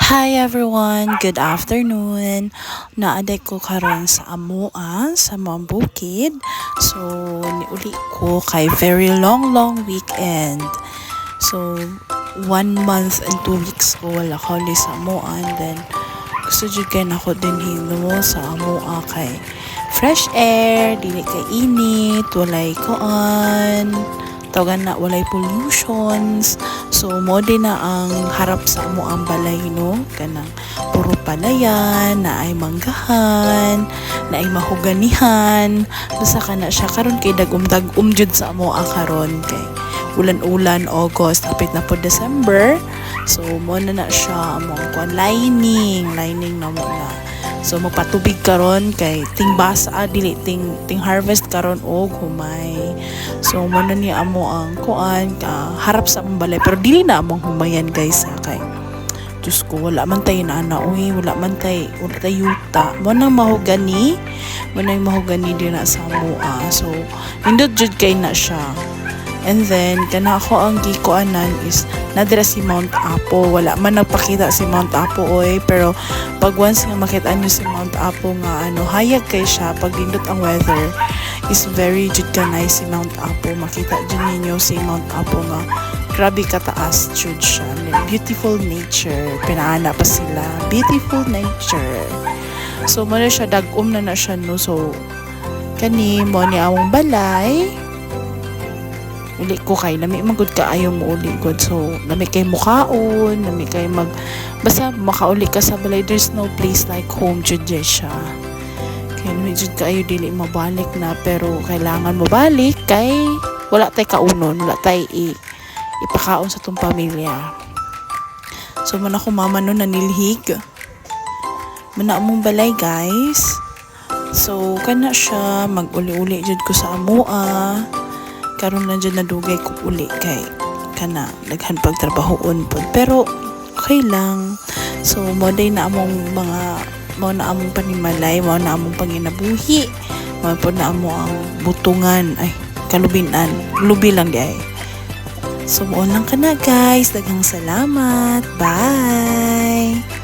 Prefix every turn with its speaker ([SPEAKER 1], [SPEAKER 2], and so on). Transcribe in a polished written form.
[SPEAKER 1] Hi everyone, good afternoon. Naaday ko karon sa Amoa, sa mga bukid. So, niuli ko kay very long weekend. So, 1 month and 2 weeks ko wala ko ulit sa Amoa. And then, gusto dyan kayo na ako din hilo sa Amoa kay fresh air, dili kay init, walay koan. Tawagan na walay pollutions. So mo din na ang harap sa amo ang balay no, kanang puro palayan, na ay manggahan, na ay mahuganihan. Basta kana siya karon kay dagum jud sa amo karon kay ulan-ulan August apit na po December. So mo na siya amo kuan lining na mo na. So magpatubig karon kay ting basa dili ting harvest karon og humay. So mo na ni amo ang kuan harap sa among balay pero dili na among humayan guys kay Diyos ko wala man tay na wala man tay yuta mo nang mahugani din na sa amoa. So nindot jud kay na siya. And then, kana ako ang gikuanan is nadira si Mount Apo. Wala man nagpakita si Mount Apo pero pag once nga makita nyo si Mount Apo nga hayag kay siya pag lindot ang weather is very jud kanay si Mount Apo. Makita jud ninyo si Mount Apo nga grabe kataas jud siya. Beautiful nature. Pinaana pa sila. Beautiful nature. So, mo na siya dagom na siya no. So, kani mo ni awong balay. Uli ko kay lami magud kaayo mo uli gud. So lami kay mukaon, lami kay basta makauli ka sa balay, there's no place like home jud siya. Kay lami jud kaayo dili mabalik na pero kailangan mo balik kay wala tay kaunon, wala tay ipakaon sa tong pamilya. So man ako mama no nanilhig. Mana among balay guys. So kana siya mag-uli-uli jud ko sa amoa. Karon na dyan nadugay ko uli kay kana daghan pagtrabahoon po pero okay lang. So mo na among panimalay, mo na among panginabuhi, mo po na amo ang butungan ay kalubinan lubi lang di ay. So mo lang kana guys, daghang salamat, bye.